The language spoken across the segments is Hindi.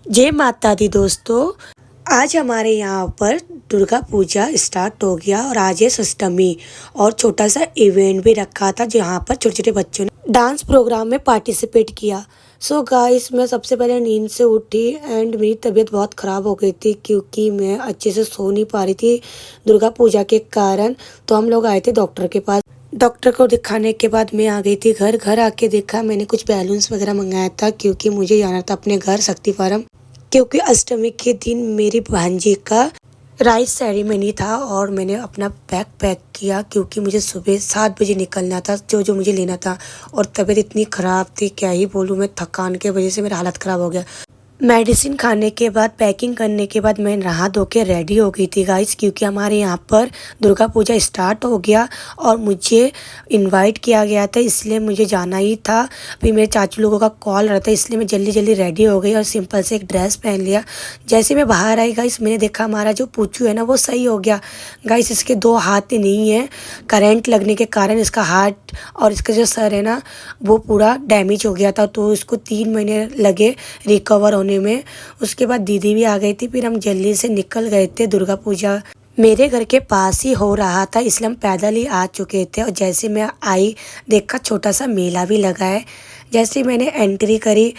जय माता दी दोस्तों। आज हमारे यहाँ पर दुर्गा पूजा स्टार्ट हो गया और आज है अष्टमी और छोटा सा इवेंट भी रखा था जहाँ पर छोटे छोटे बच्चों ने डांस प्रोग्राम में पार्टिसिपेट किया। सो गाइस, मैं सबसे पहले नींद से उठी एंड मेरी तबीयत बहुत ख़राब हो गई थी क्योंकि मैं अच्छे से सो नहीं पा रही थी दुर्गा पूजा के कारण। तो हम लोग आए थे डॉक्टर के पास। डॉक्टर को दिखाने के बाद मैं आ गई थी घर आके देखा मैंने कुछ बैलून्स वगैरह मंगाया था क्योंकि मुझे जाना था अपने घर शक्ति फार्म, क्योंकि अष्टमी के दिन मेरी भांजी का राइस सेरेमनी था और मैंने अपना बैग पैक किया क्योंकि मुझे सुबह 7 बजे निकलना था जो मुझे लेना था। और तबीयत इतनी ख़राब थी, क्या ही बोलूँ, मैं थकान के वजह से मेरा हालत ख़राब हो गया। मेडिसिन खाने के बाद पैकिंग करने के बाद मैं नहा धो के रेडी हो गई थी गाइस, क्योंकि हमारे यहाँ पर दुर्गा पूजा स्टार्ट हो गया और मुझे इनवाइट किया गया था, इसलिए मुझे जाना ही था। फिर मेरे चाचू लोगों का कॉल रहा था, इसलिए मैं जल्दी जल्दी रेडी हो गई और सिंपल से एक ड्रेस पहन लिया। जैसे मैं बाहर आई गाइस, मैंने देखा हमारा जो पूछू है ना वो सही हो गया गाइस। इसके 2 हाथ नहीं है, करंट लगने के कारण इसका हाथ और इसका जो सर है ना वो पूरा डैमेज हो गया था, तो इसको 3 महीने लगे रिकवर होने में। उसके बाद दीदी भी आ गई थी, फिर हम जल्दी से निकल गए थे। दुर्गा पूजा मेरे घर के पास ही हो रहा था, इसलिए हम पैदल ही आ चुके थे। और जैसे मैं आई देखा छोटा सा मेला भी लगा है। जैसे मैंने एंट्री करी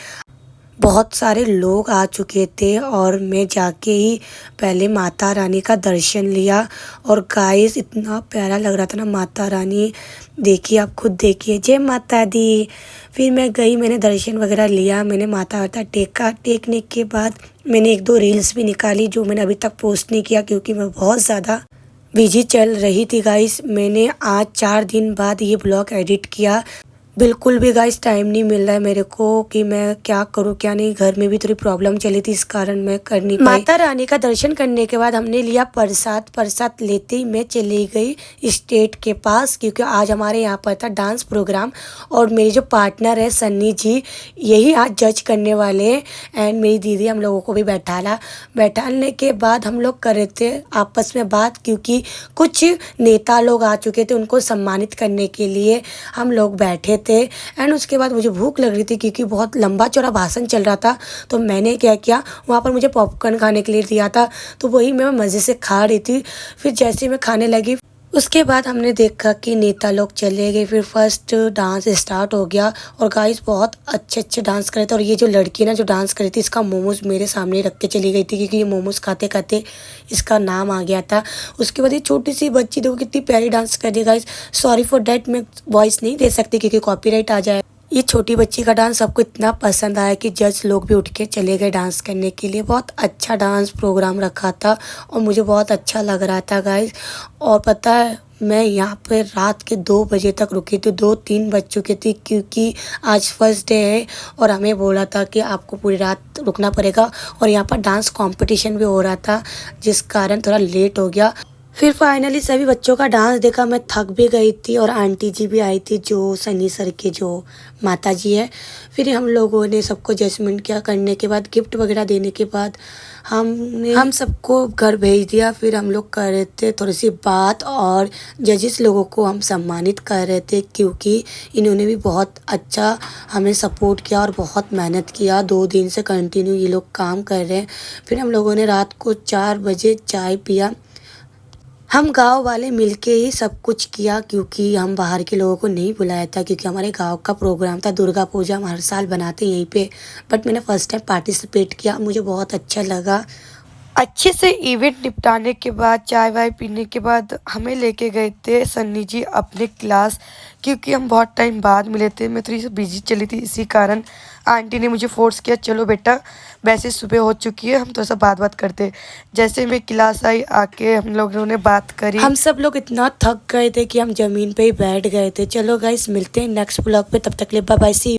बहुत सारे लोग आ चुके थे और मैं जाके ही पहले माता रानी का दर्शन लिया। और गाइस इतना प्यारा लग रहा था ना माता रानी, देखिए आप खुद देखिए। जय माता दी। फिर मैं गई, मैंने दर्शन वगैरह लिया, मैंने माता वाता टेका। टेकने के बाद मैंने 1-2 रील्स भी निकाली जो मैंने अभी तक पोस्ट नहीं किया क्योंकि मैं बहुत ज़्यादा बिजी चल रही थी गाइस। मैंने आज 4 दिन बाद ये ब्लॉग एडिट किया। बिल्कुल भी गाइस टाइम नहीं मिल रहा है मेरे को कि मैं क्या करूं क्या नहीं। घर में भी थोड़ी प्रॉब्लम चली थी, इस कारण मैं कर नहीं पाई। माता रानी का दर्शन करने के बाद हमने लिया प्रसाद लेते ही मैं चली गई स्टेट के पास, क्योंकि आज हमारे यहाँ पर था डांस प्रोग्राम और मेरी जो पार्टनर है सन्नी जी, यही आज जज करने वाले हैं। एंड मेरी दीदी हम लोगों को भी बैठालने के बाद हम लोग कर रहे थे आपस में बात, क्योंकि कुछ नेता लोग आ चुके थे, उनको सम्मानित करने के लिए हम लोग बैठे थे। एंड उसके बाद मुझे भूख लग रही थी क्योंकि बहुत लंबा चौड़ा भाषण चल रहा था। तो मैंने क्या किया, वहाँ पर मुझे पॉपकॉर्न खाने के लिए दिया था, तो वही मैं मज़े से खा रही थी। फिर जैसे मैं खाने लगी उसके बाद हमने देखा कि नेता लोग चले गए। फिर फर्स्ट डांस स्टार्ट हो गया और गाइस बहुत अच्छे डांस कर रहे थे। और ये जो लड़की ना जो डांस कर रही थी, इसका मोमोज मेरे सामने रख के चली गई थी क्योंकि ये मोमोज खाते खाते इसका नाम आ गया था। उसके बाद ये छोटी सी बच्ची देखो कितनी प्यारी डांस कर रही है गाइस। सॉरी फॉर डैट, मैं वॉइस नहीं दे सकती क्योंकि कॉपीराइट आ जाए। ये छोटी बच्ची का डांस सबको इतना पसंद आया कि जज लोग भी उठ के चले गए डांस करने के लिए। बहुत अच्छा डांस प्रोग्राम रखा था और मुझे बहुत अच्छा लग रहा था गाइस। और पता है मैं यहाँ पे रात के 2 बजे तक रुकी थी, 2-3 बज चुके थे क्योंकि आज फर्स्ट डे है और हमें बोला था कि आपको पूरी रात रुकना पड़ेगा। और यहाँ पर डांस कंपटीशन भी हो रहा था जिस कारण थोड़ा लेट हो गया। फिर फाइनली सभी बच्चों का डांस देखा, मैं थक भी गई थी और आंटी जी भी आई थी जो सनी सर के जो माता जी है। फिर हम लोगों ने सबको जजमेंट किया, करने के बाद गिफ्ट वगैरह देने के बाद हम सबको घर भेज दिया। फिर हम लोग कर रहे थे थोड़ी सी बात और जजेस लोगों को हम सम्मानित कर रहे थे क्योंकि इन्होंने भी बहुत अच्छा हमें सपोर्ट किया और बहुत मेहनत किया। 2 दिन से कंटिन्यू ये लोग काम कर रहे हैं। फिर हम लोगों ने रात को 4 बजे चाय पिया। हम गांव वाले मिलके ही सब कुछ किया क्योंकि हम बाहर के लोगों को नहीं बुलाया था, क्योंकि हमारे गांव का प्रोग्राम था। दुर्गा पूजा हम हर साल बनाते हैं यहीं पे, बट मैंने फर्स्ट टाइम पार्टिसिपेट किया, मुझे बहुत अच्छा लगा। अच्छे से इवेंट निपटाने के बाद चाय वाय पीने के बाद हमें लेके गए थे सन्नी जी अपने क्लास, क्योंकि हम बहुत टाइम बाद मिले थे। मैं थोड़ी सी बिजी चली थी, इसी कारण आंटी ने मुझे फोर्स किया चलो बेटा, वैसे सुबह हो चुकी है, हम थोड़ा सा बात करते। जैसे मैं क्लास आई आके हम लोगों ने बात करी। हम सब लोग इतना थक गए थे कि हम ज़मीन पे ही बैठ गए थे। चलो गाइस मिलते हैं नेक्स्ट ब्लॉग पे, तब तक के लिए बाय बाय, सी यू।